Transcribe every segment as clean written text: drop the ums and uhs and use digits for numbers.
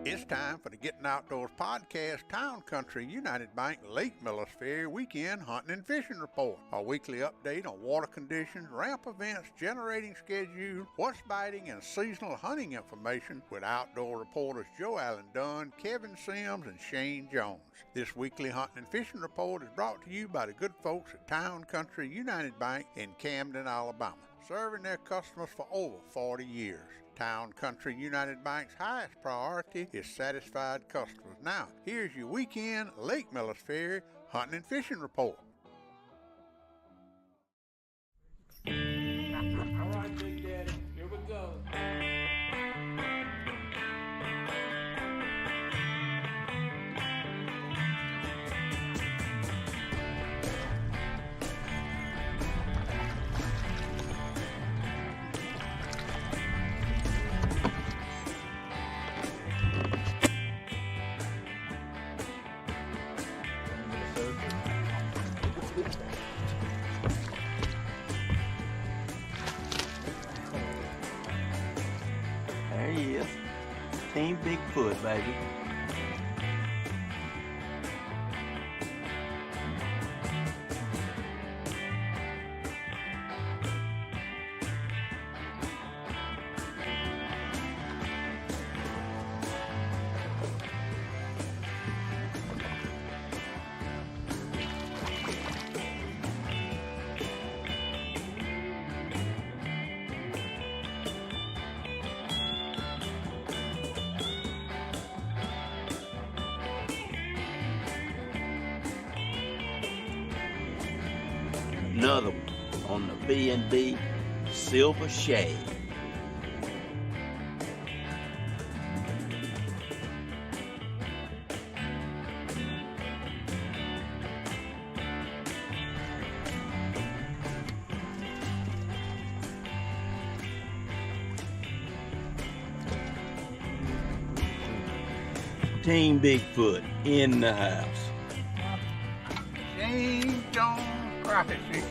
It's time for the Gettin Outdoors podcast, Town Country United Bank Lake Millis Ferry Weekend Hunting and Fishing Report. A weekly update on water conditions, ramp events, generating schedule, what's biting, and seasonal hunting information with outdoor reporters Joe Allen Dunn, Kevin Sims, and Shane Jones. This weekly hunting and fishing report is brought to you by the good folks at Town Country United Bank in Camden, Alabama, serving their customers for over 40 years. Town Country United Bank's highest priority is satisfied customers. Now, here's your weekend Lake Millis Ferry hunting and fishing report. All right, Big Daddy, here we go. There he is. Team Bigfoot, baby. Another one on the B&B Silver Shade. Team Bigfoot in the house. Shane Jones crappie fishing.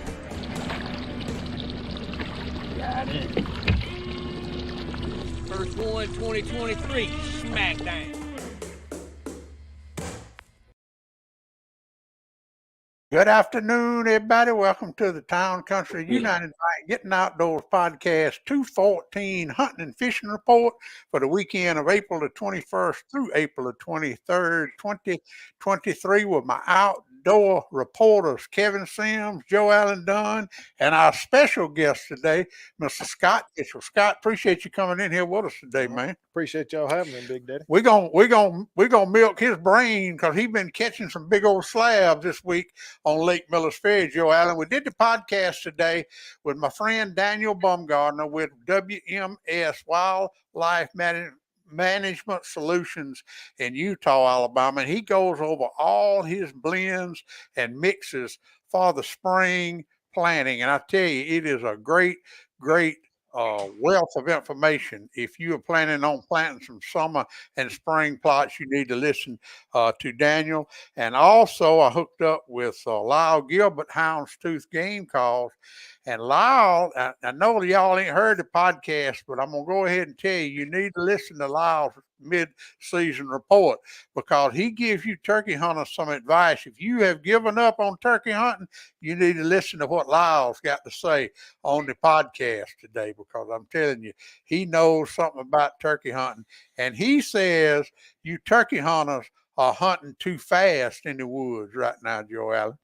Got it. First one, 2023, smackdown. Good afternoon, everybody. Welcome to the Town Country United Bank Gettin Outdoors podcast 214 hunting and fishing report for the weekend of April the 21st through April the 23rd, 2023 with my outdoor reporters Kevin Sims, Joe Allen Dunn, and our special guest today, Mr. Scott Mitchell. Scott, appreciate you coming in here with us today, man. Appreciate y'all having me, Big Daddy. We're gonna milk his brain because he's been catching some big old slabs this week on Lake Millis Ferry, Joe Allen. We did the podcast today with my friend Daniel Baumgartner with WMS Wildlife Management Solutions in Utah, Alabama. And he goes over all his blends and mixes for the spring planting. And I tell you, it is a great wealth of information. If you are planning on planting some summer and spring plots, you need to listen to Daniel. And also, I hooked up with Lyle Gilbert, Houndstooth Game Calls. And Lyle, I know y'all ain't heard the podcast, but I'm going to go ahead and tell you, you need to listen to Lyle's mid-season report because he gives you turkey hunters some advice. If you have given up on turkey hunting, you need to listen to what Lyle's got to say on the podcast today because I'm telling you, he knows something about turkey hunting. And he says you turkey hunters are hunting too fast in the woods right now, Joe Allen.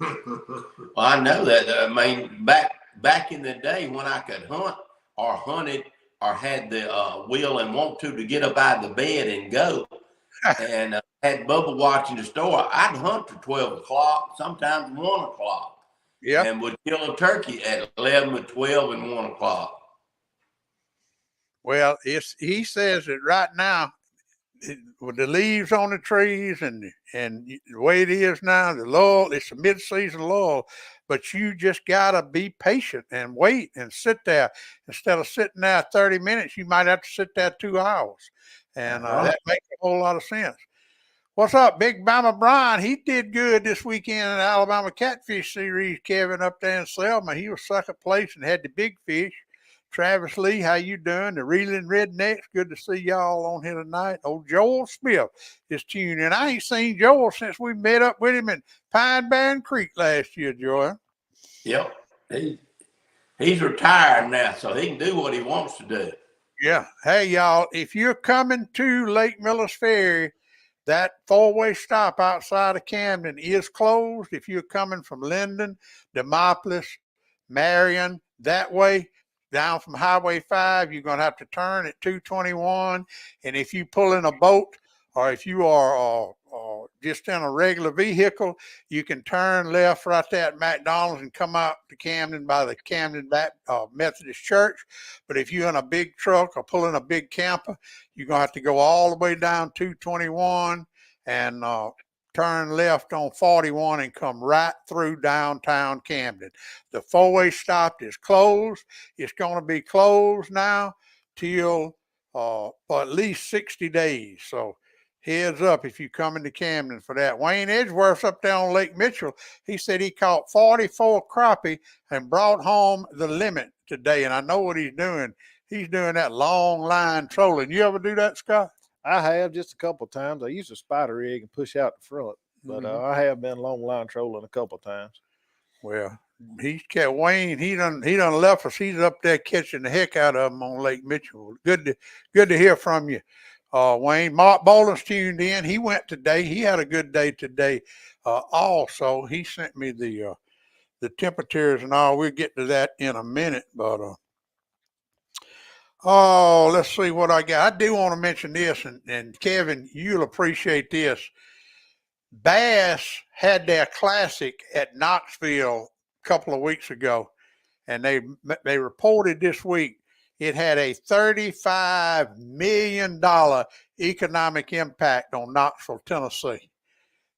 Well, I know that. I mean, back in the day when I could hunt or hunted or had the will and want to get up out of the bed and go and had Bubba watching the store, I'd hunt till 12 o'clock, sometimes 1 o'clock. Yeah. And would kill a turkey at 11 or 12 and 1 o'clock. Well, he says that right now, with the leaves on the trees and the way it is now, the lull, it's a mid-season lull, but you just got to be patient and wait and sit there. Instead of sitting there 30 minutes, you might have to sit there 2 hours. And that makes a whole lot of sense. What's up, Big Bama Brian? He did good this weekend in the Alabama Catfish Series, Kevin, up there in Selma. He was second place and had the big fish. Travis Lee, how you doing? The Reeling Rednecks, good to see y'all on here tonight. Old Joel Smith is tuned in. I ain't seen Joel since we met up with him in Pine Barren Creek last year, Joel. Yep. He's retired now, so he can do what he wants to do. Yeah. Hey, y'all, if you're coming to Lake Miller's Ferry, that four-way stop outside of Camden is closed. If you're coming from Linden, Demopolis, Marion, that way, down from Highway 5, you're going to have to turn at 221. And if you pull in a boat or if you are just in a regular vehicle, you can turn left right there at McDonald's and come out to Camden by the Camden Methodist Church. But if you're in a big truck or pulling a big camper, you're going to have to go all the way down 221 and turn left on 41 and come right through downtown Camden. The four-way stop is closed. It's going to be closed now till for at least 60 days. So heads up if you come into Camden for that. Wayne Edgeworth's up there on Lake Mitchell. He said he caught 44 crappie and brought home the limit today. And I know what he's doing. He's doing that long line trolling. You ever do that, Scott? I have just a couple of times. I used a spider rig and push out the front, but I have been long line trolling a couple of times. Well, he's kept Wayne. He done left us. He's up there catching the heck out of them on Lake Mitchell. Good to hear from you, Wayne. Mark Boland's tuned in. He went today. He had a good day today. Also, he sent me the temperatures and all. We'll get to that in a minute, but let's see what I got. I do want to mention this, and Kevin, you'll appreciate this. Bass had their classic at Knoxville a couple of weeks ago, and they reported this week it had a $35 million economic impact on Knoxville, Tennessee.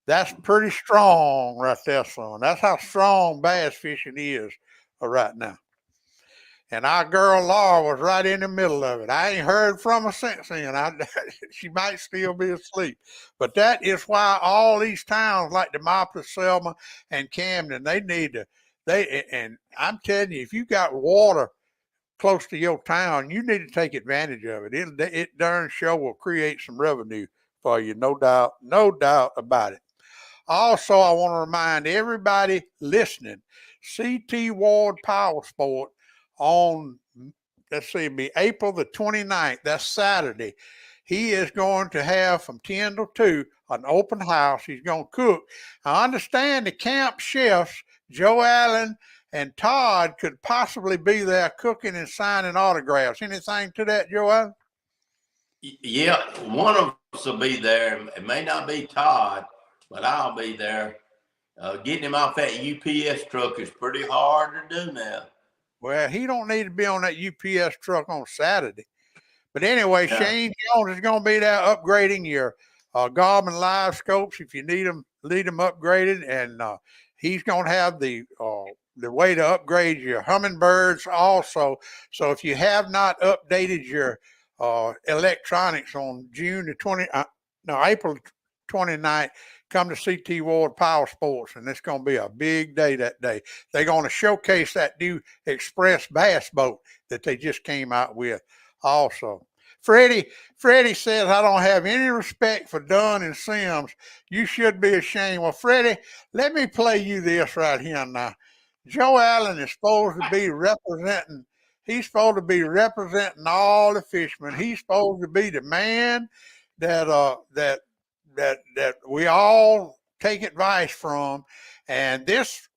That's pretty strong right there, son. That's how strong bass fishing is right now. And our girl Laura was right in the middle of it. I ain't heard from her since then. She might still be asleep. But that is why all these towns like Demopolis, Selma, and Camden, and I'm telling you, if you got water close to your town, you need to take advantage of it. It darn sure will create some revenue for you, no doubt about it. Also, I want to remind everybody listening, CT Ward Power Sport on, let's see, it'll be April the 29th. That's Saturday. He is going to have from 10 to 2 an open house. He's going to cook. I understand the camp chefs, Joe Allen and Todd, could possibly be there cooking and signing autographs. Anything to that, Joe Allen? Yeah, one of us will be there. It may not be Todd, but I'll be there. Getting him off that UPS truck is pretty hard to do now. Well, he don't need to be on that UPS truck on Saturday. But anyway, yeah. Shane Jones is going to be there upgrading your Garmin Live Scopes if you need them upgraded. And he's going to have the way to upgrade your Humminbirds also. So if you have not updated your electronics on April 29th, come to CT Ward Power Sports, and it's going to be a big day that day. They're going to showcase that new Express bass boat that they just came out with also. Freddie says, I don't have any respect for Dunn and Sims. You should be ashamed. Well, Freddie, let me play you this right here now. Joe Allen is supposed to be representing. He's supposed to be representing all the fishermen. He's supposed to be the man that we all take advice from. And this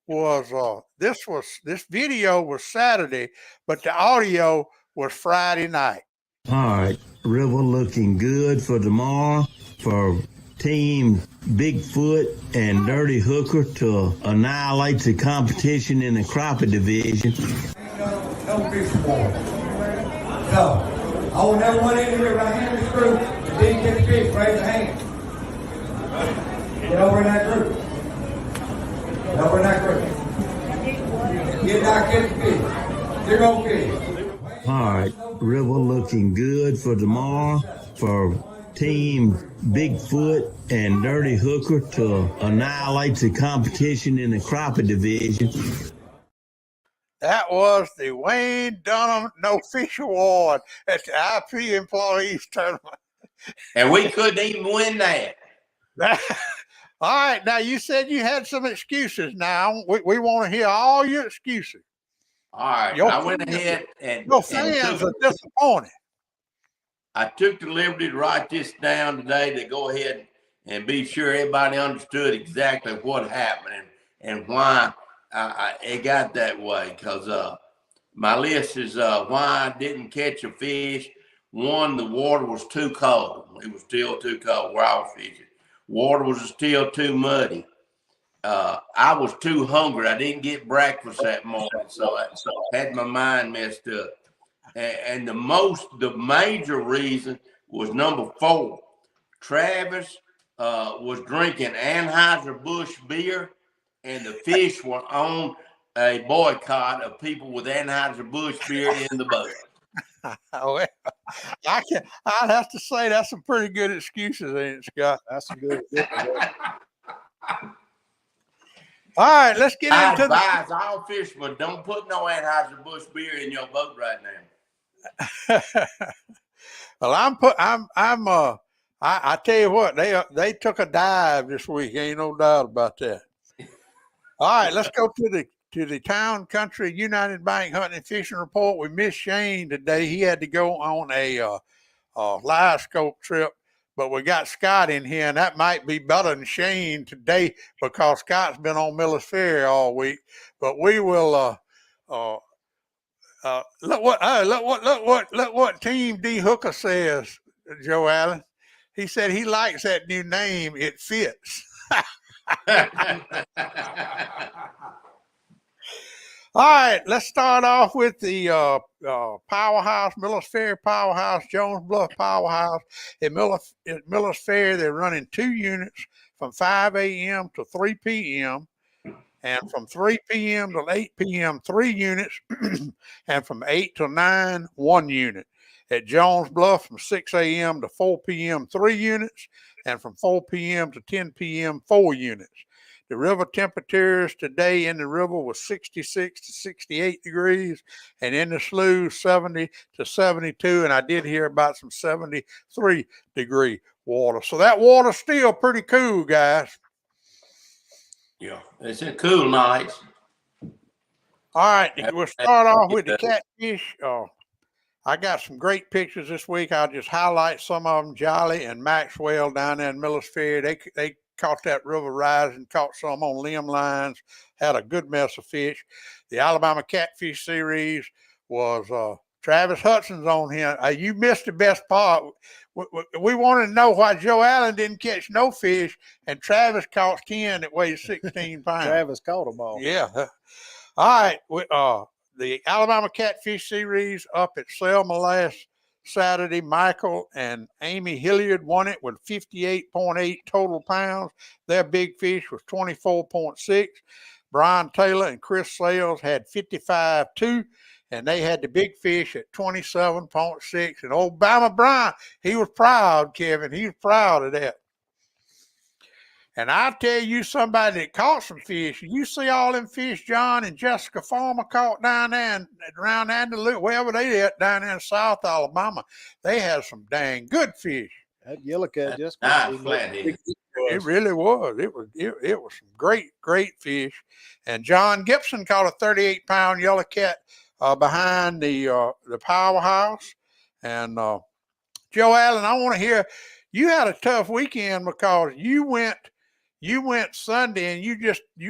video was Saturday, but the audio was Friday night. All right, river looking good for tomorrow for Team Bigfoot and Dirty Hooker to annihilate the competition in the crappie division. No fish war. So, I want everyone in here right here in this group that didn't get fish, raise your hand. Get over in that group. Get over in that group. Get not get fish. 0 fish. All right, river looking good for tomorrow for Team Bigfoot and Dirty Hooker to annihilate the competition in the crappie division. That was the Wayne Dunham No Fish Award at the IP Employees Tournament. And we couldn't even win that. All right, now you said you had some excuses. Now we want to hear all your excuses. All right, I went ahead and your fans are disappointed. I took the liberty to write this down today to go ahead and be sure everybody understood exactly what happened and why it got that way. Because my list is why I didn't catch a fish. One, the water was too cold. It was still too cold where I was fishing. Water was still too muddy. I was too hungry. I didn't get breakfast that morning, so I had my mind messed up. And the major reason was number 4. Travis was drinking Anheuser-Busch beer, and the fish were on a boycott of people with Anheuser-Busch beer in the boat. Well, I'd have to say that's some pretty good excuses, ain't it, Scott? That's a good. All right, let's get into advise all fishermen, don't put no Anheuser-Busch beer in your boat right now. Well, I tell you what, they took a dive this week. Ain't no doubt about that. All right, let's go to the Town Country United Bank Hunting and Fishing Report. We missed Shane today. He had to go on a live scope trip, but we got Scott in here, and that might be better than Shane today because Scott's been on Miller's Ferry all week. But we will look what Team D Hooker says, Joe Allen. He said he likes that new name. It fits. All right, let's start off with the Powerhouse, Miller's Ferry Powerhouse, Jones Bluff Powerhouse. At Miller's Ferry, they're running 2 units from 5 a.m. to 3 p.m. and from 3 p.m. to 8 p.m., 3 units, and from 8 to 9, 1 unit. At Jones Bluff, from 6 a.m. to 4 p.m., 3 units, and from 4 p.m. to 10 p.m., 4 units. The river temperatures today in the river was 66 to 68 degrees, and in the slough, 70 to 72, and I did hear about some 73-degree water. So that water's still pretty cool, guys. Yeah, it's a cool night. All right, we'll start off with the catfish. I got some great pictures this week. I'll just highlight some of them. Jolly and Maxwell down there in Miller's Ferry, they caught that river rising, caught some on limb lines, had a good mess of fish. The Alabama Catfish Series was Travis Hudson's on here. You missed the best part. We wanted to know why Joe Allen didn't catch no fish, and Travis caught 10 that weighed 16 pounds. Travis caught them all. Yeah. All right. The Alabama Catfish Series up at Selma last Saturday. Michael and Amy Hilliard won it with 58.8 total pounds. Their big fish was 24.6. Brian Taylor and Chris Sales had 55.2, and they had the big fish at 27.6. And old Bama Brian, he was proud, Kevin. He was proud of that. And I'll tell you somebody that caught some fish. You see all them fish John and Jessica Farmer caught down there and around Andalusia, wherever they at down there in South Alabama. They had some dang good fish. That yellow cat just flathead. It really was. It was some great fish. And John Gibson caught a 38-pound yellow cat behind the Powerhouse. And Joe Allen, I want to hear, you had a tough weekend because you went Sunday and you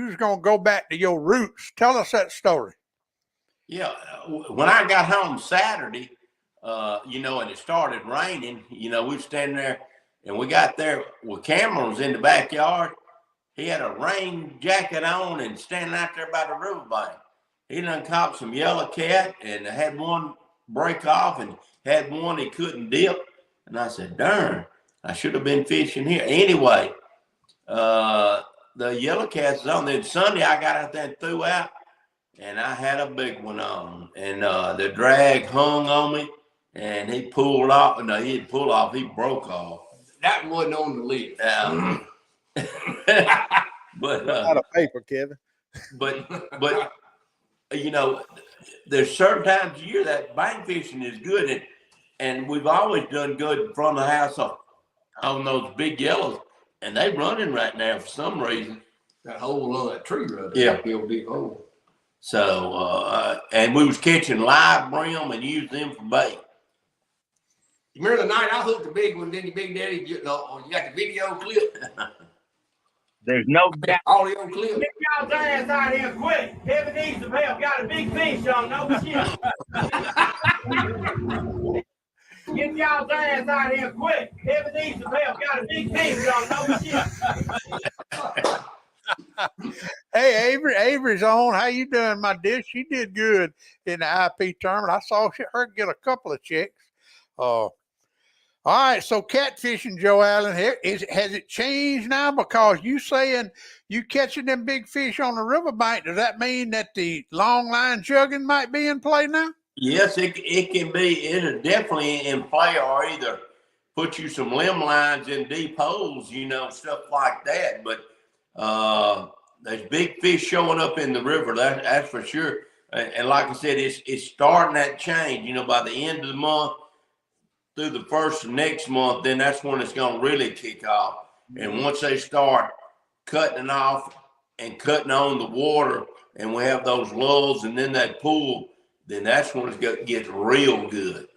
was gonna go back to your roots. Tell us that story. Yeah, when I got home Saturday, and it started raining, we were standing there and we got there with cameras in the backyard. He had a rain jacket on and standing out there by the riverbank. He done caught some yellow cat and had one break off and had one he couldn't dip. And I said, darn, I should have been fishing here. Anyway, the yellow cat's on. Then Sunday I got out there and threw out, and I had a big one on. And the drag hung on me, and he pulled off. No, he didn't pull off. He broke off. That wasn't on the list. But out of paper, Kevin. But you know, there's certain times of year that bank fishing is good, and we've always done good in front of the house on those big yellows, and they running right now for some reason. That hole on that tree right Yeah. there. Real deep hole. So, and we was catching live brim and used them for bait. You remember the night I hooked the big one, didn't you, Big Daddy? You got the video clip? There's no doubt. Audio clip. Get y'all's ass out here quick. Heavy needs some help. Got a big fish on, no shit. Get y'all's ass out here quick. Heavy needs some help. Got a big fish on, no shit. Hey, Avery's on. How you doing, my dear? She did good in the IP tournament. I saw her get a couple of checks. All right, so catfishing, Joe Allen, has it changed now? Because you saying you catching them big fish on the riverbank, does that mean that the long line jugging might be in play now? Yes, it can be. It is definitely in play, or either put you some limb lines in deep holes, you know, stuff like that. But there's big fish showing up in the river, that's for sure. And like I said, it's starting that change. You know, by the end of the month, through the first of next month, then that's when it's going to really kick off. And once they start cutting off and cutting on the water, and we have those lulls and then that pool, then that's when it gets real good.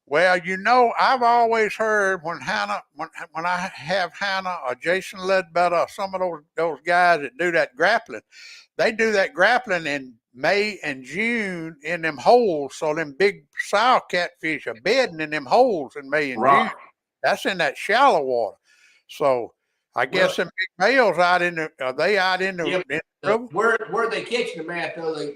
Well, you know, I've always heard when I have Hannah or Jason Ledbetter, some of those guys that do that grappling, they do that grappling in May and June in them holes. So them big sow catfish are bedding in them holes in May and June. That's in that shallow water. So I guess them big males out in the, are they out in the, in the river? Where they catching them at, though, it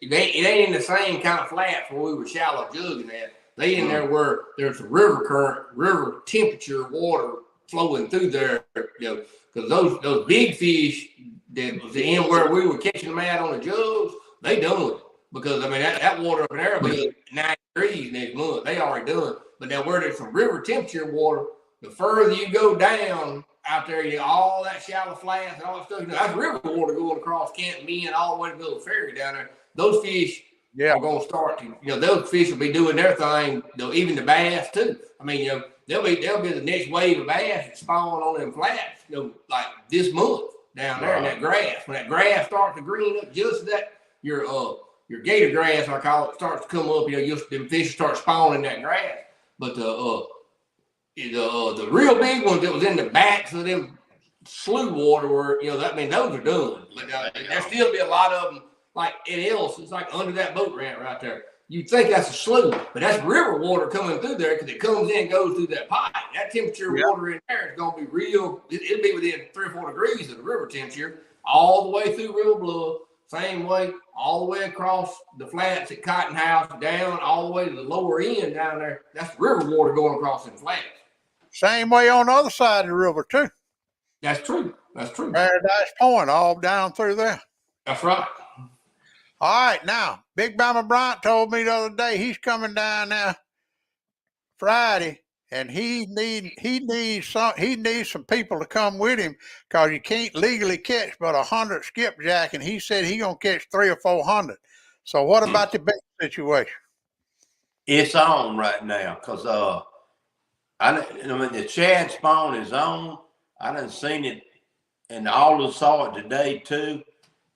ain't in the same kind of flats where we were shallow jugging at. They in there where there's a river current, river temperature water flowing through there, you know, because those big fish that was in where we were catching them at on the jugs, they done. Because, I mean, that water up in there will be 9 degrees next month. They already done. But now where there's some river temperature water, the further you go down out there, you all that shallow flats and all that stuff, you know, that's river water going across Canton Bend all the way to Middle Ferry down there. Those fish are going to start to, you know, those fish will be doing their thing, you know, even the bass too. I mean, you know, they'll be the next wave of bass that spawn on them flats, you know, like this month down there in that grass. When that grass starts to green up, just that your gator grass, I call it, starts to come up, you know, them fish start spawning that grass. But the real big ones that was in the backs of them slough water were, you know, I mean, those are done. But there'll still be a lot of them, like it else. It's like under that boat ramp right there. You'd think that's a slough, but that's river water coming through there because it comes in and goes through that pipe. That temperature water in there is going to be real. It'll be within 3 or 4 degrees of the river temperature all the way through River Bluff. Same way, all the way across the flats at Cotton House, down all the way to the lower end down there. That's river water going across them flats. Same way on the other side of the river, too. That's true. That's true. Paradise Point, all down through there. That's right. All right, now, Big Mama Bryant told me the other day he's coming down there Friday, and he needs some people to come with him because you can't legally catch but 100 skipjack, and he said he's gonna catch 300 or 400. So what about the bait situation? It's on right now because I mean the shad spawn is on. I done seen it, and all saw it today too,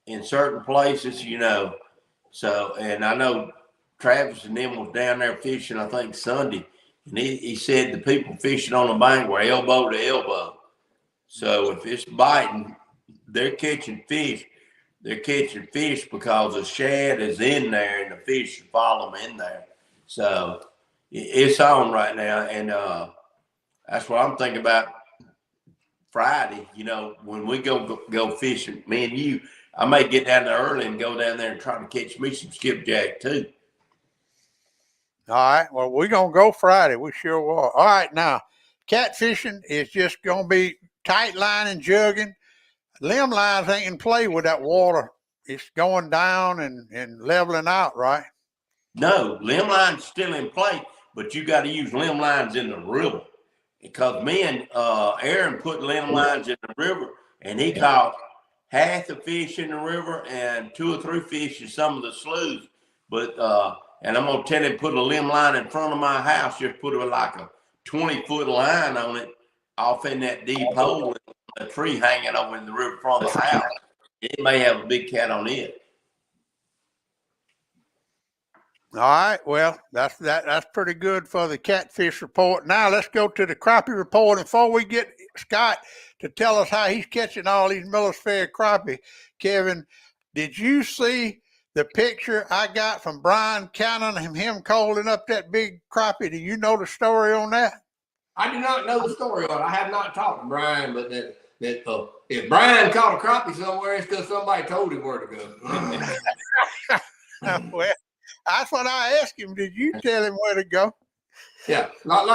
in certain places, you know. So, and I know Travis and them was down there fishing, I think Sunday, and he said the people fishing on the bank were elbow to elbow. So if it's biting, they're catching fish. They're catching fish because the shad is in there and the fish follow them in there. So it's on right now, and that's what I'm thinking about Friday. You know, when we go fishing, me and you, I may get down there early and go down there and try to catch me some skipjack too. All right. Well, we're going to go Friday. We sure will. All right. Now, catfishing is just going to be tight line and jugging. Limb lines ain't in play with that water. It's going down and leveling out, right? No, limb lines still in play, but you got to use limb lines in the river. Because me and Aaron put limb lines in the river, and he caught half the fish in the river and 2 or 3 fish in some of the sloughs. But and I'm gonna tell him put a limb line in front of my house. Just put like a 20-foot line on it, off in that deep hole, with a tree hanging over in the river front of the house. It may have a big cat on it. All right. Well, that's pretty good for the catfish report. Now let's go to the crappie report. And before we get Scott to tell us how he's catching all these Miller's Ferry crappie, Kevin, did you see the picture I got from Brian Cannon and him calling up that big crappie? Do you know the story on that? I do not know the story on it. I have not talked to Brian, but if Brian caught a crappie somewhere, it's because somebody told him where to go. Well, that's what I asked him. Did you tell him where to go? Yeah, Brian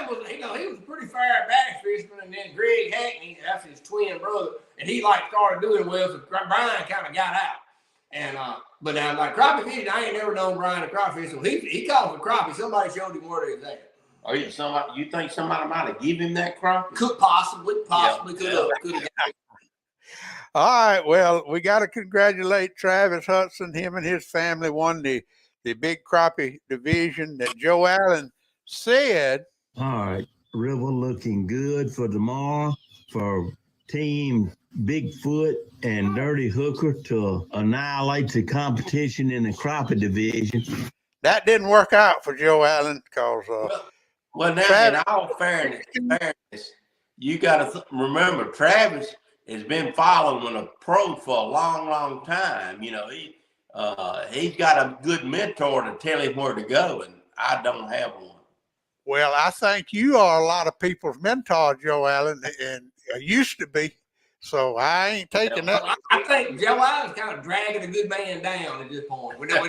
was, he was a pretty fire bass fisherman, and then Greg Hackney, that's his twin brother, and he started doing well, so Brian kind of got out. And but now crappie fishing, I ain't never known Brian to crappie fish, so he caught a crappie. Somebody showed him where they was at. Are you somebody? You think somebody might have given him that crappie? Could possibly could have. All right. Well, we got to congratulate Travis Hudson. Him and his family won the big crappie division that Joe Allen said. All right. River looking good for tomorrow for Team Bigfoot and Dirty Hooker to annihilate the competition in the crappie division. That didn't work out for Joe Allen because well, now in all fairness, you got to remember Travis has been following a pro for a long, long time. You know, he's got a good mentor to tell him where to go, and I don't have one. Well, I think you are a lot of people's mentor, Joe Allen, and used to be. So I ain't taking that. I think Joe Allen's kind of dragging a good man down at this point. We don't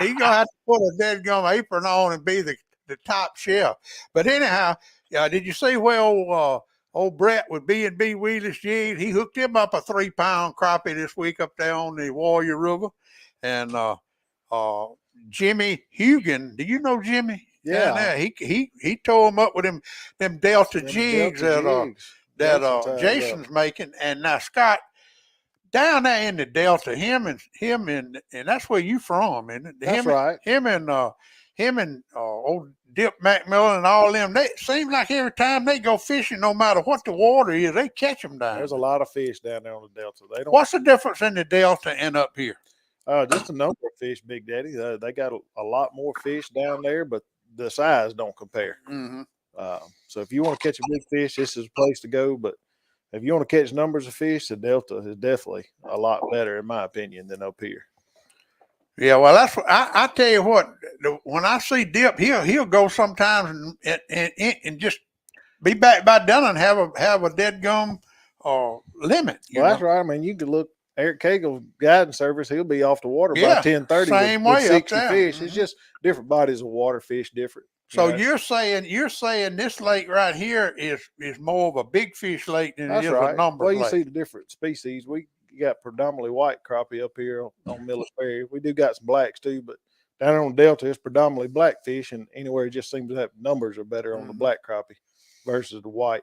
He's gonna have to put a dead gum apron on and be the top chef. But anyhow, did you see where old Brett with B&B Wheelers jigs? He hooked him up a 3-pound crappie this week up there on the Warrior River. And Jimmy Hugan, do you know Jimmy? Yeah. He tore him up with them Delta jigs that Jason's making. And now Scott, down there in the Delta, him and that's where you from, isn't it? That's right. Him and old Dip McMillan and all them, they seem like every time they go fishing, no matter what the water is, they catch them down. There's a lot of fish down there on the Delta. What's the difference in the Delta and up here? Just the number of fish, Big Daddy. They got a lot more fish down there, but the size don't compare. Mm-hmm. So if you want to catch a big fish, this is a place to go. But if you want to catch numbers of fish, the Delta is definitely a lot better, in my opinion, than up here. Yeah, well, that's what I tell you what. When I see Dip, he'll go sometimes and just be back by done and have a dead gum limit. Well, that's right. I mean, you could look Eric Cagle's guiding service. He'll be off the water by 10:30. Same with way 60 up there. fish. Mm-hmm. It's just different bodies of water, fish different. So you're saying this lake right here is more of a big fish lake than it is a number lake. Well, you see the different species. We got predominantly white crappie up here on Miller's Ferry. We do got some blacks too, but down on the Delta, it's predominantly black fish, and anywhere it just seems that numbers are better on the black crappie versus the white.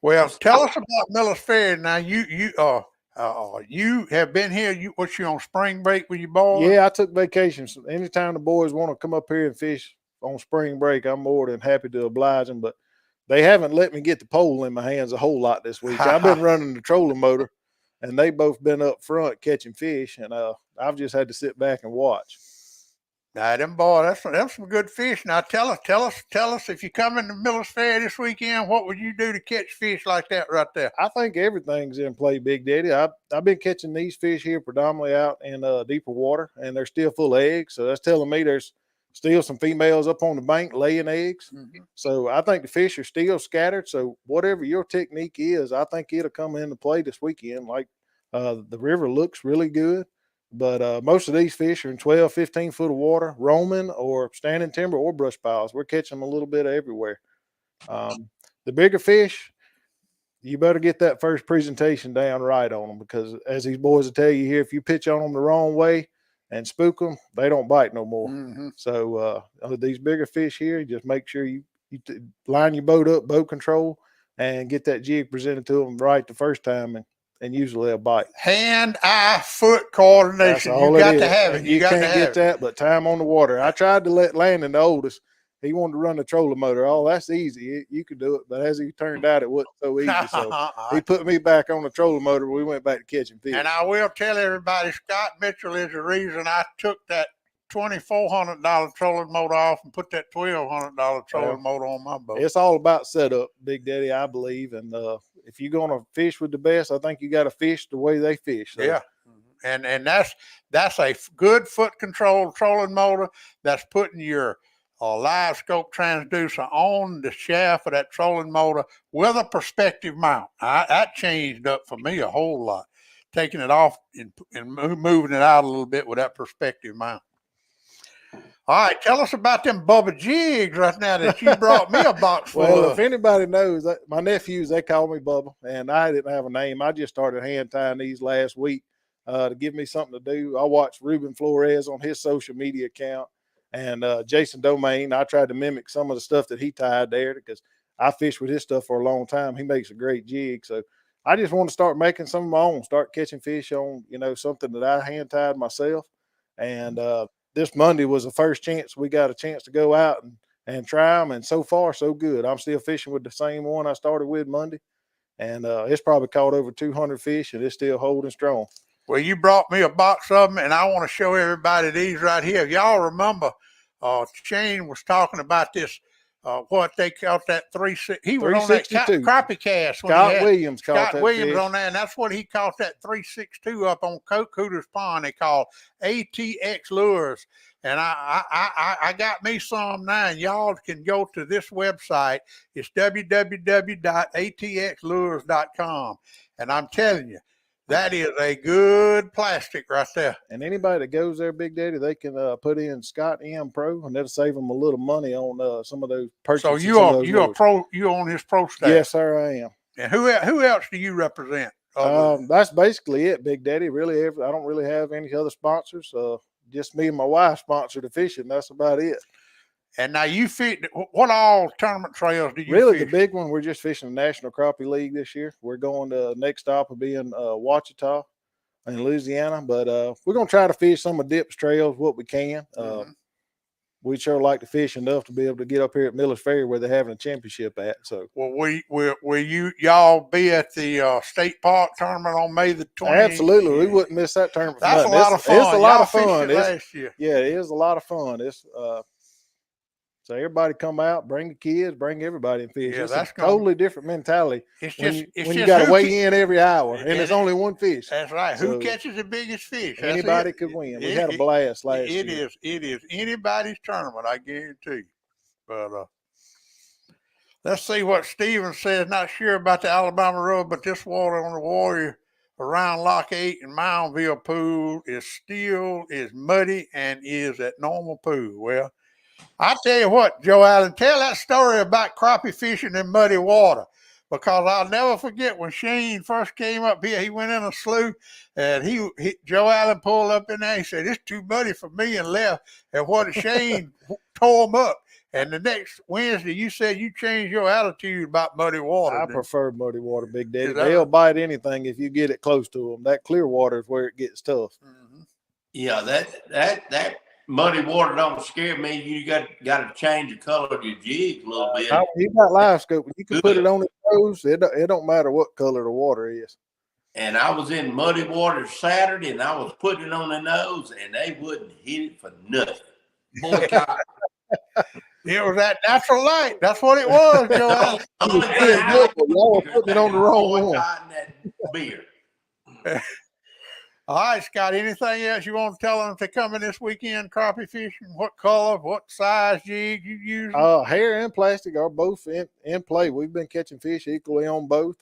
Well, tell us about Miller's Ferry. Now, you have been here. You on spring break with your boys? Yeah, I took vacations. Anytime the boys want to come up here and fish on spring break, I'm more than happy to oblige them. But they haven't let me get the pole in my hands a whole lot this week. I've been running the trolling motor, and they both been up front catching fish, and I've just had to sit back and watch. Now, them boys, that's some good fish. Now, tell us if you come into Miller's Ferry this weekend, what would you do to catch fish like that right there? I think everything's in play, Big Daddy. I've been catching these fish here predominantly out in deeper water, and they're still full of eggs. So that's telling me there's still some females up on the bank laying eggs. Mm-hmm. So I think the fish are still scattered. So whatever your technique is, I think it'll come into play this weekend. Like the river looks really good. But most of these fish are in 12, 15 foot of water, roaming or standing timber or brush piles. We're catching them a little bit everywhere. The bigger fish, you better get that first presentation down right on them, because as these boys will tell you here, if you pitch on them the wrong way and spook them, they don't bite no more. Mm-hmm. So these bigger fish here, just make sure you line your boat up, boat control, and get that jig presented to them right the first time, and usually they'll bite. Hand-eye foot coordination. That's all You got it to is. have it. You got can't to have get it. that, but time on the water. I tried to let Landon, the oldest, he wanted to run the trolling motor. Oh, that's easy. You could do it. But as he turned out, it wasn't so easy. So he put me back on the trolling motor. We went back to catching fish. And I will tell everybody, Scott Mitchell is the reason I took that $2,400 trolling motor off and put that $1,200 trolling motor on my boat. It's all about setup, Big Daddy, I believe. And if you're going to fish with the best, I think you got to fish the way they fish. So. Yeah. And that's a good foot control trolling motor that's putting your live scope transducer on the shaft of that trolling motor with a perspective mount. That changed up for me a whole lot, taking it off and moving it out a little bit with that perspective mount. All right, tell us about them Bubba jigs right now that you brought me a box full Well, of. if anybody knows, my nephews, they call me Bubba, and I didn't have a name. I just started hand tying these last week to give me something to do. I watched Ruben Flores on his social media account, and Jason Domain. I tried to mimic some of the stuff that he tied there because I fished with his stuff for a long time. He makes a great jig. So I just want to start making some of my own, start catching fish on, something that I hand tied myself. And this Monday was the first chance we got a chance to go out and try them. And so far, so good. I'm still fishing with the same one I started with Monday. And it's probably caught over 200 fish, and it's still holding strong. Well, you brought me a box of them, and I want to show everybody these right here. If y'all remember, Shane was talking about this, what they caught that 360. He was on that crappie cast. Scott Williams caught that Williams fish. on that, and that's what he caught that 362 up on Cooter's Pond. They call ATX lures. And I got me some now, and y'all can go to this website. It's www.atxlures.com. And I'm telling you, that is a good plastic right there. And anybody that goes there, Big Daddy, they can put in Scott M Pro, and that'll save them a little money on some of those purchases. So you on his pro staff? Yes, sir, I am. And who else do you represent? That's basically it, Big Daddy. Really, I don't really have any other sponsors. Just me and my wife sponsor the fishing. That's about it. And now you fit. What all tournament trails do you really fish? The big one? We're just fishing the National Crappie League this year. We're going to next stop will be in Ouachita in Louisiana, but we're gonna try to fish some of Dip's trails what we can. We sure like to fish enough to be able to get up here at Miller's Ferry where they're having a championship at. So, well, will y'all be at the state park tournament on May the 20th? Absolutely, we wouldn't miss that tournament. That's a lot of fun. It's a lot of fun. Last year. Yeah, it is a lot of fun. It's so everybody come out, bring the kids, bring everybody and fish. Yeah, it's that's a totally different mentality. It's when just you got to weigh in every hour, and it's only one fish. That's right. So who catches the biggest fish? Anybody could win. We had a blast last year. It is anybody's tournament, I guarantee you. But let's see what Steven says. Not sure about the Alabama Road, but this water on the Warrior around Lock 8 and Moundville Pool is muddy and is at normal pool. Well, I tell you what, Joe Allen, tell that story about crappie fishing in muddy water, because I'll never forget when Shane first came up here. He went in a slough, and Joe Allen pulled up in there. He said, "It's too muddy for me," and left. And what Shane tore him up. And the next Wednesday, you said you changed your attitude about muddy water. I prefer muddy water, Big Daddy. Right? They'll bite anything if you get it close to them. That clear water is where it gets tough. Mm-hmm. Yeah, that muddy water don't scare me. You got to change the color of your jig a little bit. You got live scope. You can put it on the nose. It don't matter what color the water is. And I was in muddy water Saturday, and I was putting it on the nose, and they wouldn't hit it for nothing. Boycott. It was that natural light. That's what it was, Joe. Y'all were putting it on the wrong one. That beer. All right, Scott, anything else you want to tell them if they come in this weekend crappie fishing? What color, what size jig you use? Hair and plastic are both in play. We've been catching fish equally on both.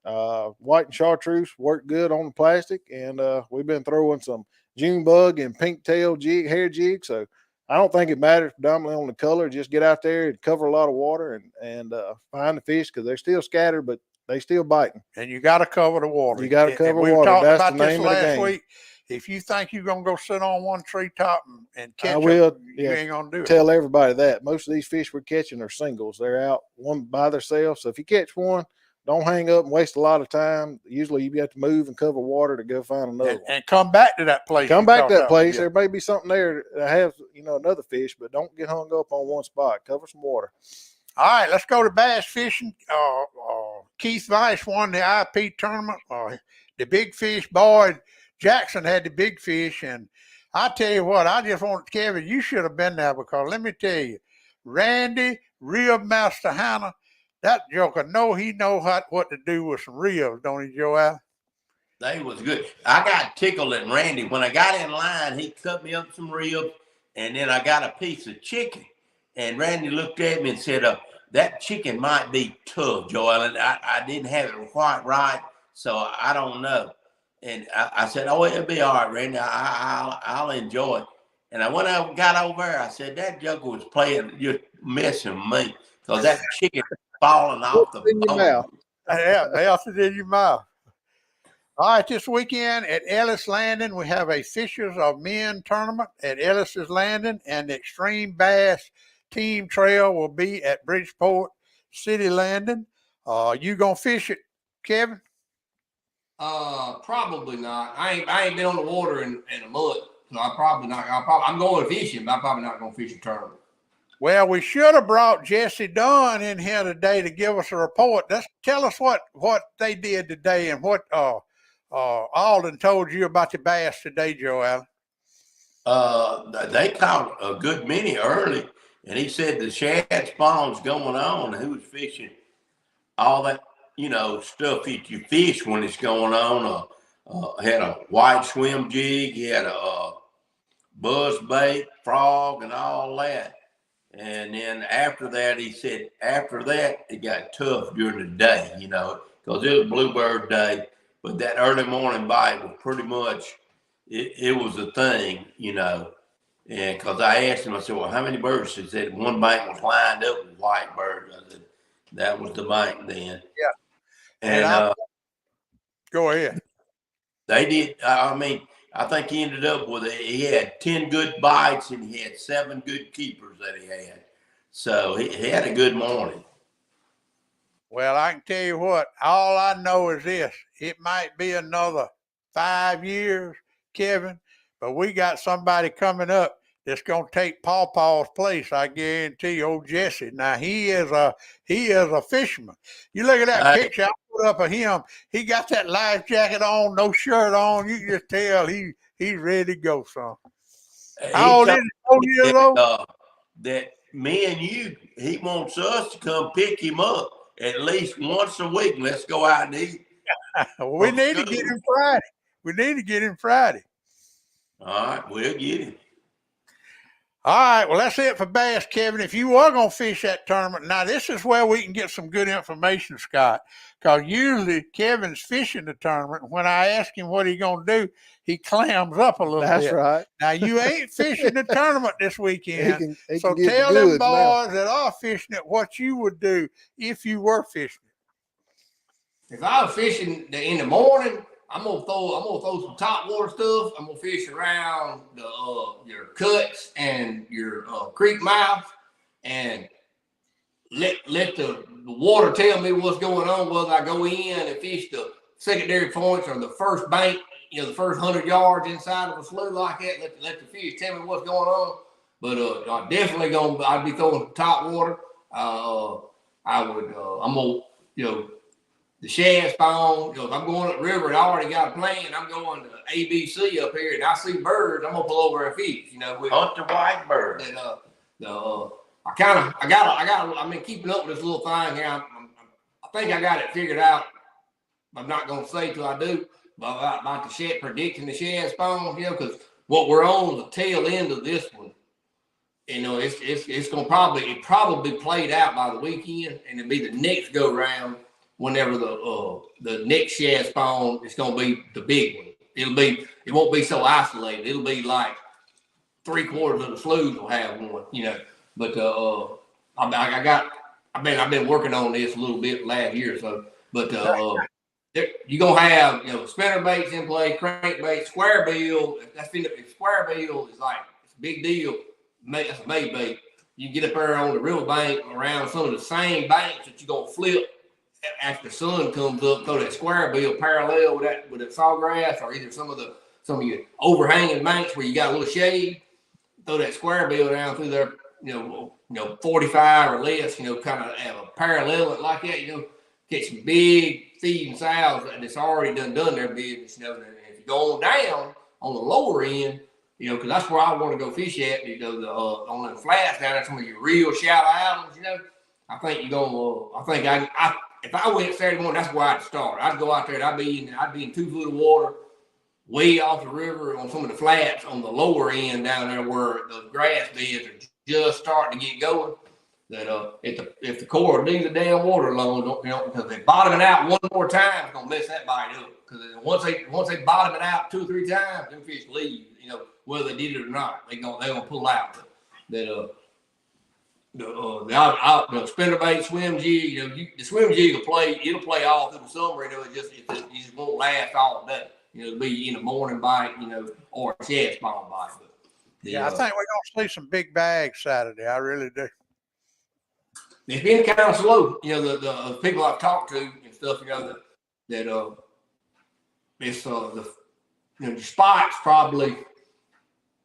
White and chartreuse work good on the plastic, and we've been throwing some June bug and pink tail hair jig. So I don't think it matters predominantly on the color. Just get out there and cover a lot of water and find the fish, because they're still scattered, but they still biting. And you got to cover the water. You got to cover we water. Talked That's about the name this of the last game. week. If you think you're going to go sit on one treetop and catch I will. you ain't going to do it. Tell everybody that. Most of these fish we're catching are singles. They're out one by themselves. So if you catch one, don't hang up and waste a lot of time. Usually you have to move and cover water to go find another one. And come back to that place. Come back to that place. Yeah. There may be something there that has, another fish, but don't get hung up on one spot. Cover some water. All right, let's go to bass fishing. Keith Weiss won the IP tournament. The big fish, Boyd Jackson had the big fish. And I tell you what, I just want Kevin, you should have been there, because let me tell you, Randy, Rib Master Hannah, that joker, he knows what to do with some ribs, don't he, Joel? They was good. I got tickled at Randy. When I got in line, he cut me up some ribs, and then I got a piece of chicken. And Randy looked at me and said, that chicken might be tough, Joel. And I didn't have it quite right, so I don't know. And I said, oh, it'll be all right, Randy. I'll enjoy it. And when I got over there, I said, that joker was just messing with me, because that chicken falling off the bone. Yeah, melted in your mouth. All right, this weekend at Ellis Landing, we have a Fishers of Men tournament at Ellis's Landing, and the Extreme Bass Team Trail will be at Bridgeport City Landing. You gonna fish it, Kevin? Probably not. I ain't been on the water in a month, so I'm probably not. I'm going fishing, but I'm probably not going to fish a tournament. Well, we should have brought Jesse Dunn in here today to give us a report. Tell us what they did today and what Alden told you about the bass today, Joel. They caught a good many early, and he said the shad spawn's going on. He was fishing all that, stuff that you fish when it's going on. Had a white swim jig, he had a buzz bait, frog, and all that. And then after that, he said, it got tough during the day, because it was Bluebird Day. But that early morning bite was pretty much, it was a thing, And because I asked him, I said, well, how many birds? He said, one bank was lined up with white birds. I said, that was the bank then. Yeah. And go ahead. They did. I think he ended up with he had 10 good bites, and he had 7 good keepers that he had. So he had a good morning. Well, I can tell you what, all I know is this. It might be another 5 years, Kevin, but we got somebody coming up that's going to take Pawpaw's place. I guarantee you, old Jesse. Now, he is a fisherman. You look at that picture I put up of him. He got that life jacket on, no shirt on. You can just tell he's ready to go, son. How old is he? 4 years old? That me and you, he wants us to come pick him up at least once a week. Let's go out and eat. We need to get him Friday. All right, we'll get him. All right, well, that's it for bass, Kevin. If you are going to fish that tournament, now this is where we can get some good information, Scott, because usually Kevin's fishing the tournament. When I ask him what he's going to do, he clams up a little bit. That's right. Now, you ain't fishing the tournament this weekend, so can tell them boys now that are fishing it what you would do if you were fishing it. If I was fishing in the morning, I'm gonna throw some top water stuff. I'm gonna fish around your cuts and your creek mouth, and let the water tell me what's going on. Whether I go in and fish the secondary points or the first bank, the first 100 yards inside of a slough like that. Let the fish tell me what's going on. But I'm definitely I'd be throwing top water. I'm gonna the shad spawn, if I'm going up river and I already got a plan, I'm going to ABC up here and I see birds, I'm gonna pull over and fish, Hunt the white bird. And I've been keeping up with this little thing here. I think I got it figured out. I'm not gonna say till I do, but about the shad, predicting the shad spawn, because what we're on the tail end of this one, it's gonna probably played out by the weekend, and it'll be the next go round. Whenever the next shad spawn is going to be the big one, it won't be so isolated. It'll be like 3/4 of the sloughs will have one, But I've been working on this a little bit last year or so. But you're gonna have spinner baits in play, crankbait, square bill. If square bill is like it's a big deal, that's a bait bait. You get up there on the river bank around some of the same banks that you're gonna flip after the sun comes up, throw that square bill parallel with that sawgrass, or either some of your overhanging banks where you got a little shade. Throw that square bill down through there, 45 or less, kind of have a parallel it like that, get some big feeding sows that's already done their business, and if you go on down on the lower end, because that's where I want to go fish at, on the flats down there, some of your real shallow islands, I think if I went Saturday morning, that's where I'd start. I'd go out there and I'd be in 2 foot of water, way off the river on some of the flats on the lower end down there where the grass beds are just starting to get going. That if the core leaves the damn water alone, because they bottom it out one more time, it's gonna mess that bite up. Because once they bottom it out 2 or 3 times, them fish leave. Whether they did it or not, they're gonna pull out. The spinnerbait swim jig, the swim jig it'll play all through the summer. It just won't last all day. It'll be in a morning bite, or a chest ball bite. But I think we're gonna see some big bags Saturday. I really do. It's been kind of slow. The people I've talked to and stuff, that it's the spots probably.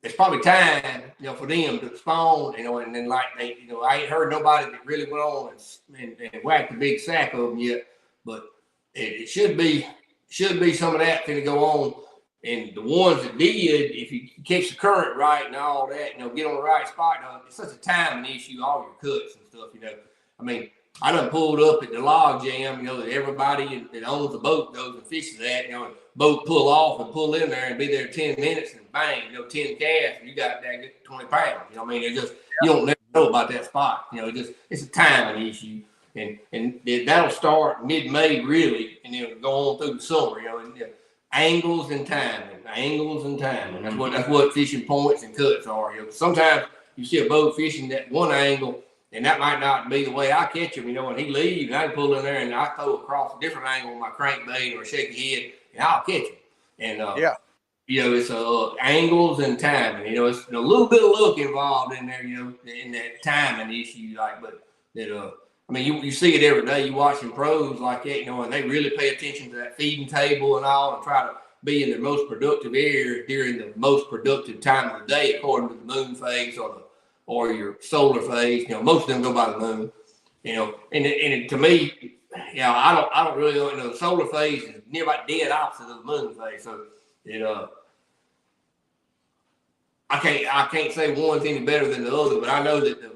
It's probably time, for them to spawn, and then like I ain't heard nobody that really went on and whacked a big sack of them yet, but it should be some of that going to go on, and the ones that did, if you catch the current right and all that, get on the right spot. It's such a timing issue, all your cuts and stuff. I mean, I done pulled up at the log jam, that everybody that owns the boat goes and fishes at, boat pull off and pull in there and be there 10 minutes and bang, 10 casts, and you got that 20 pounds. It's just, you don't never know about that spot. It's a timing issue. And that'll start mid-May really, and then go on through the summer, angles and timing. That's what fishing points and cuts are. Sometimes you see a boat fishing that one angle, and that might not be the way I catch him, and he leaves, and I pull in there and I throw across a different angle with my crankbait or shaky head, and I'll catch him. And it's angles and timing. It's a little bit of luck involved in there, in that timing issue. You see it every day. You watching pros like that, and they really pay attention to that feeding table and all, and try to be in their most productive areas during the most productive time of the day, according to the moon phase or your solar phase. Most of them go by the moon. And to me, I don't really know. The solar phase is nearby dead opposite of the moon phase. So I can't say one's any better than the other, but I know that the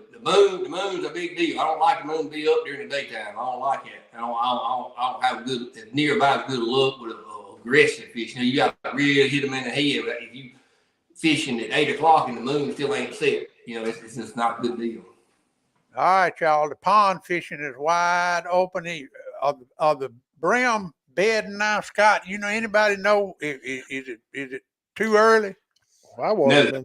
moon's a big deal. I don't like the moon to be up during the daytime. I don't like it. I don't have nearby as good a look with aggressive fish. You got to really hit them in the head. But if you fishing at 8 o'clock and the moon still ain't set, it's just not a good deal. All right, y'all. The pond fishing is wide open. Of the brim bedding now, Scott. Anybody know? Is it too early? Well, I wasn't been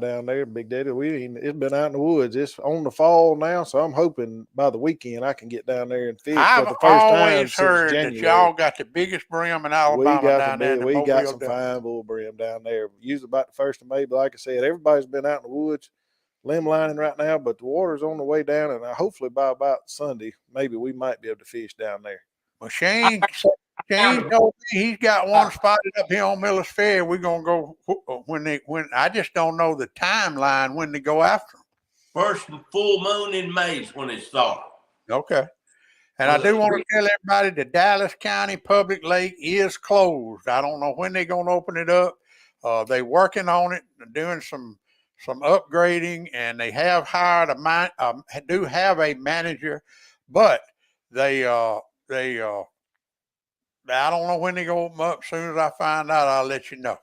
down there, Big Daddy. It's been out in the woods. It's on the fall now, so I'm hoping by the weekend I can get down there and fish for the first time always heard since January. that y'all got the biggest brim in Alabama down there. We got some fine bull brim down there. Usually about the 1st of May, but like I said, everybody's been out in the woods limb lining right now, but the water's on the way down, and hopefully by about Sunday, maybe we might be able to fish down there. Well, Shane told me he's got one spotted up here on Miller's Ferry. We're gonna go when I just don't know the timeline when to go after them. First full moon in May is when it starts. Okay. And I do want to tell everybody the Dallas County Public Lake is closed. I don't know when they're gonna open it up. They're working on it, doing some upgrading, and they have hired do have a manager, but they I don't know when they go open up. As soon as I find out, I'll let you know.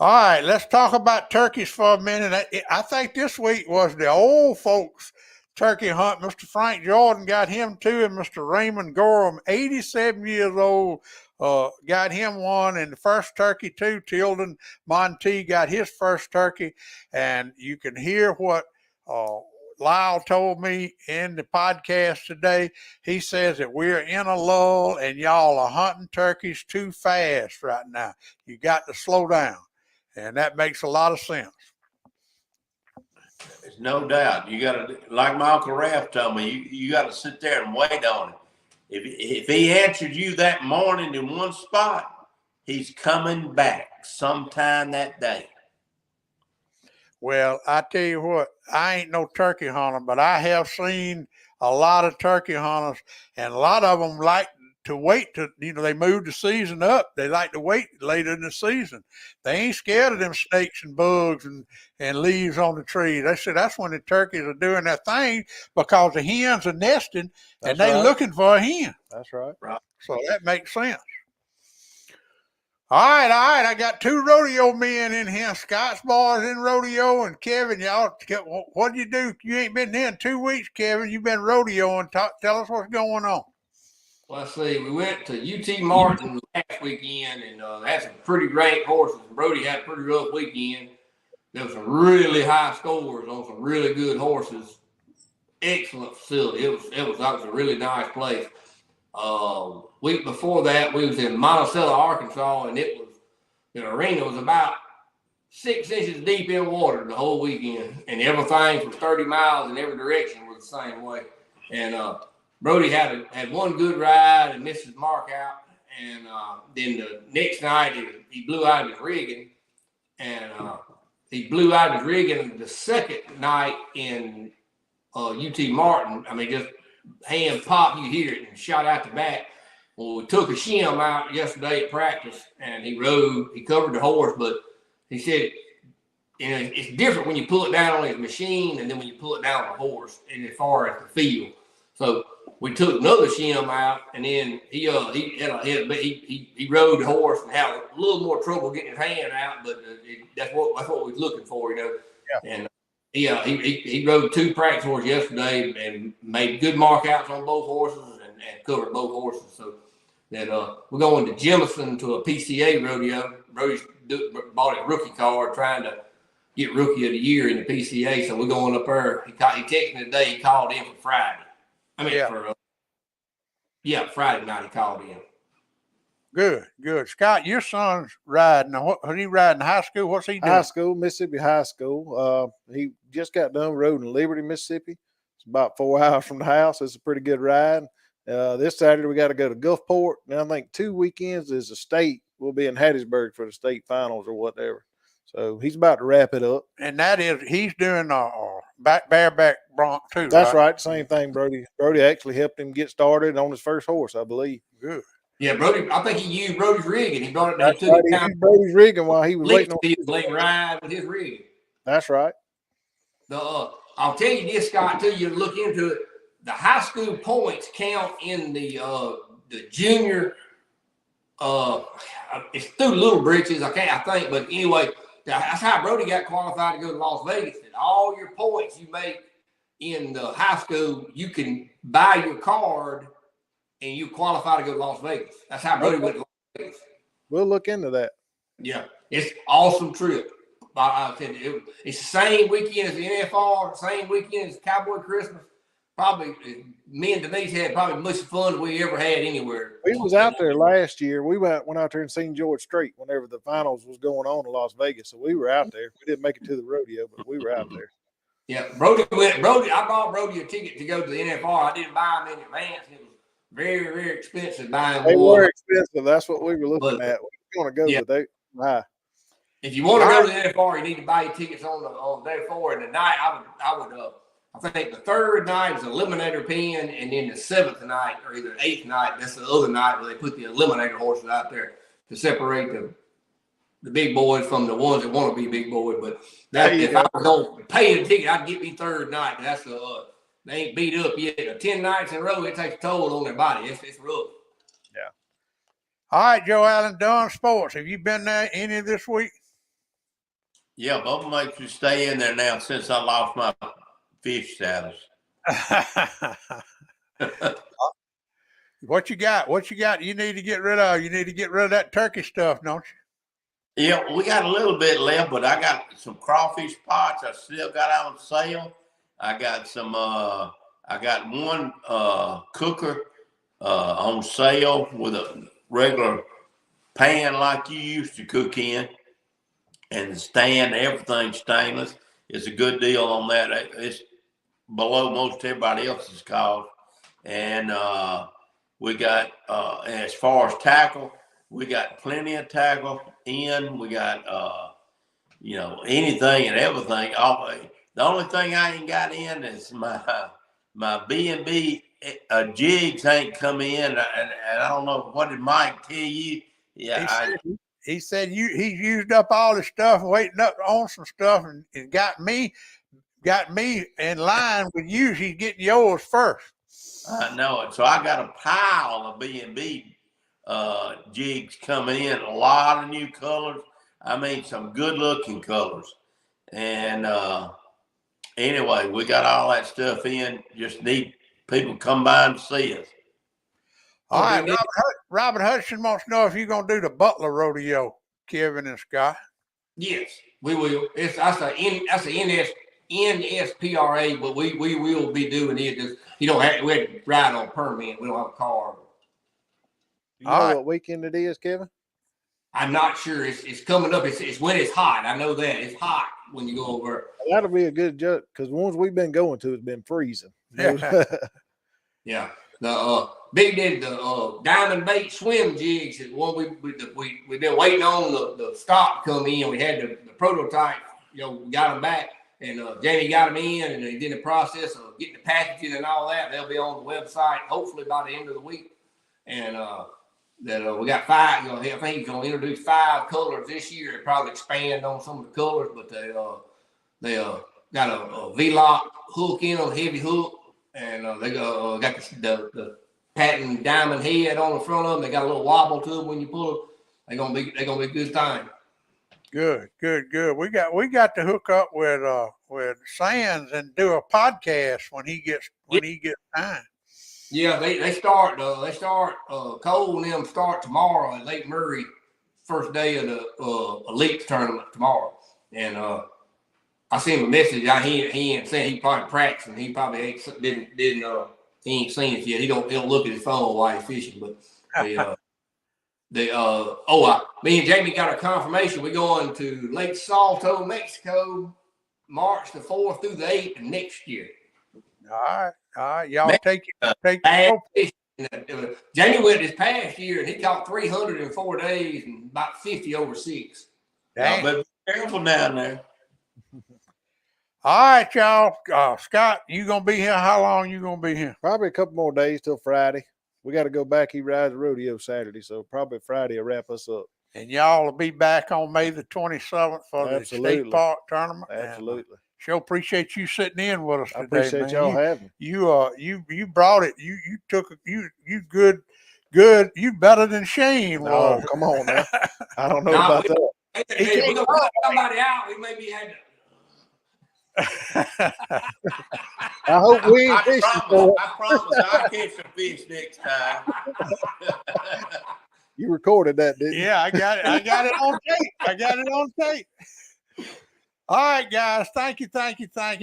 All right, let's talk about turkeys for a minute. I think this week was the old folks turkey hunt. Mr. Frank Jordan got him two, and Mr. Raymond Gorham, 87 years old, got him one. And the first turkey too, Tilden Monteith got his first turkey. And you can hear what Lyle told me in the podcast today. He says that we're in a lull and y'all are hunting turkeys too fast right now. You got to slow down. And that makes a lot of sense. There's no doubt. You got to, like my Uncle Raph told me, you got to sit there and wait on it. If he answers you that morning in one spot, he's coming back sometime that day. Well, I tell you what, I ain't no turkey hunter, but I have seen a lot of turkey hunters, and a lot of them like to wait to, they move the season up. They like to wait later in the season. They ain't scared of them snakes and bugs and leaves on the tree. They said that's when the turkeys are doing their thing because the hens are nesting and they looking for a hen. That's right. So that makes sense. All right. I got 2 rodeo men in here. Scott's boys in rodeo, and Kevin, y'all, what'd you do? You ain't been here in 2 weeks, Kevin. You've been rodeoing. Tell us what's going on. Well, let's see. We went to UT Martin last weekend, and had some pretty great horses. Brody had a pretty rough weekend. There was some really high scores on some really good horses. Excellent facility. It was a really nice place. Week before that, we was in Monticello, Arkansas, and the arena was about 6 inches deep in water the whole weekend, and everything from 30 miles in every direction was the same way. And Brody had one good ride and missed his mark out, and then the next night he blew out his rigging, and he blew out his rigging the second night in UT Martin. I mean, just hand pop, you hear it, and shot out the back. Well, we took a shim out yesterday at practice, and he covered the horse, but he said, it's different when you pull it down on his machine and then when you pull it down on the horse, and as far as the feel. So we took another shim out, and then he rode the horse and had a little more trouble getting his hand out, but that's what we was looking for, Yeah. And he rode 2 practice horses yesterday and made good markouts on both horses and covered both horses. So that we're going to Jemison to a PCA rodeo. Brody's bought a rookie card trying to get rookie of the year in the PCA. So we're going up there. He texted me today. He called in for Friday. Friday night he called in. Good. Scott, your son's riding. What is he riding? High school? What's he doing? High school, Mississippi High School. He just got done riding in Liberty, Mississippi. It's about 4 hours from the house. It's a pretty good ride. This Saturday we got to go to Gulfport. And I think 2 weekends is a state. We'll be in Hattiesburg for the state finals or whatever. So he's about to wrap it up. And he's doing a bareback bronc too. That's right. Same thing, Brody. Brody actually helped him get started on his first horse, I believe. Good. Yeah, Brody. I think he used Brody's rigging. He brought it down to the town. Brody's rigging while he was waiting on his ride with his rigging. That's right. I'll tell you this, Scott, too. You look into it. The high school points count in the junior. It's through Little Britches. I think, but anyway, that's how Brody got qualified to go to Las Vegas. And all your points you make in the high school, you can buy your card and you qualify to go to Las Vegas. That's how Brody went to Las Vegas. We'll look into that. Yeah, it's an awesome trip. It's the same weekend as the NFR, same weekend as Cowboy Christmas. Probably me and Denise had probably the most fun we ever had anywhere. We was out there last year. We went out there and seen George Strait whenever the finals was going on in Las Vegas. So we were out there. We didn't make it to the rodeo, but we were out there. Yeah, Brody. I bought Brody a ticket to go to the NFR. I didn't buy them in advance. It was very, very expensive buying. They were expensive. That's what we were looking at. We want to go, but they high. If you want to go to the NFR, you need to buy your tickets on the day before. And the night, I think the third night is eliminator pen, and then the 7th night or either 8th night, that's the other night where they put the eliminator horses out there to separate the big boys from the ones that want to be big boys. But if I was going to pay the ticket, I'd get me third night. That's they ain't beat up yet. 10 nights in a row, it takes a toll on their body. It's rough. Yeah. All right, Joe Allen, Dunn Sports. Have you been there any this week? Yeah, Bubba makes me stay in there now since I lost my fish status. What you got? You need to get rid of. You need to get rid of that turkey stuff, don't you? Yeah, we got a little bit left, but I got some crawfish pots I still got on sale. I got some I got one cooker on sale with a regular pan like you used to cook in, and the stand, everything stainless. It's a good deal on that. It's below most everybody else's cost. And We got, as far as tackle, we got plenty of tackle in. We got, anything and everything. The only thing I ain't got in is my B&B jigs ain't come in, and I don't know what did Mike tell you. Yeah, he said he used up all his stuff, waiting up on some stuff, and got me in line with you. He's getting yours first. I know it. So I got a pile of B&B jigs coming in, a lot of new colors. I mean, some good looking colors. And anyway, we got all that stuff in. Just need people come by and see us. All right, Robert Hudson wants to know if you're going to do the Butler Rodeo, Kevin and Scott. Yes, we will. That's a NSPRA, but we will be doing it. Just we have to ride on permit. We don't have a car. You know what weekend it is, Kevin? I'm not sure. It's coming up. It's when it's hot. I know that it's hot when you go over. That'll be a good joke because the ones we've been going to has been freezing. Yeah. Yeah. The Big Daddy, the diamond bait swim jigs is one we've been waiting on the stock to come in. We had the prototype, we got them back, and Jamie got them in, and he's in the process of getting the packaging and all that. They'll be on the website hopefully by the end of the week, and we got 5. I think he's going to introduce 5 colors this year and probably expand on some of the colors, but they got a V-lock hook in on a heavy hook. And they got the patent diamond head on the front of them. They got a little wobble to them when you pull them. They're gonna be a good time. Good. We got to hook up with Sands and do a podcast when he gets time. Yeah, they start. Cole and them start tomorrow at Lake Murray. First day of the Elite tournament tomorrow, and I sent him a message. He ain't saying he probably practicing. He probably didn't. He ain't seen it yet. He don't look at his phone while he's fishing. But me and Jamie got our confirmation. We're going to Lake Salto, Mexico, March the 4th through the 8th of next year. All right. Y'all take Jamie went this past year and he caught 300 in 4 days and about 50 over 6. Dang. But be careful down there. All right, y'all. Scott, you gonna be here? How long you gonna be here? Probably a couple more days till Friday. We got to go back. He rides the rodeo Saturday, so probably Friday will wrap us up. And y'all will be back on May the 27th for the state park tournament. Absolutely. And, sure appreciate you sitting in with us today. I appreciate y'all having me. You brought it. You took it. You good. You better than Shane. Oh, come on now. I don't know about that. Hey, we're gonna cut somebody out. We maybe had to. I hope we ain't fishing. I promise I'll catch some fish next time. You recorded that, didn't you? Yeah, I got it. I got it on tape. All right, guys. Thank you.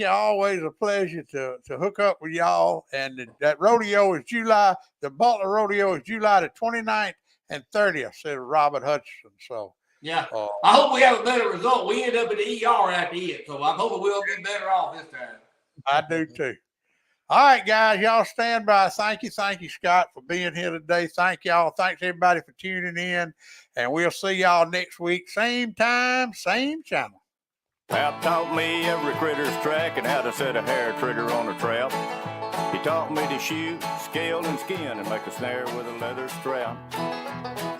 Always a pleasure to hook up with y'all. And that rodeo is July. The Butler Rodeo is July the 29th and 30th, said Robert Hutchinson. So. Yeah, I hope we have a better result. We end up in the ER after it, so I'm hoping we'll be better off this time. I do too. All right, guys, y'all stand by. Thank you, Scott, for being here today. Thank y'all. Thanks everybody for tuning in, and we'll see y'all next week, same time, same channel. Pap taught me every critter's track and how to set a hair trigger on a trap. He taught me to shoot, scale, and skin and make a snare with a leather strap.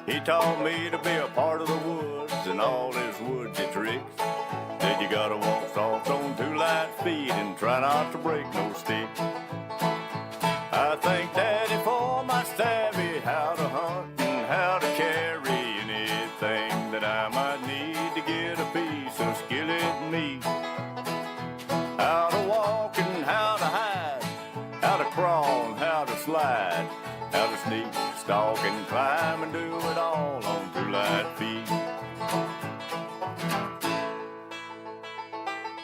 He taught me to be a part of the woods and all his woodsy tricks. Said you gotta walk soft on 2 light feet and try not to break no stick. I thank Daddy for my savvy, how to hunt and how to carry anything that I might need to get a piece of skillet meat. How to walk and how to hide, how to crawl and how to slide, how to sneak, stalk, and climb and do it all on 2 light feet.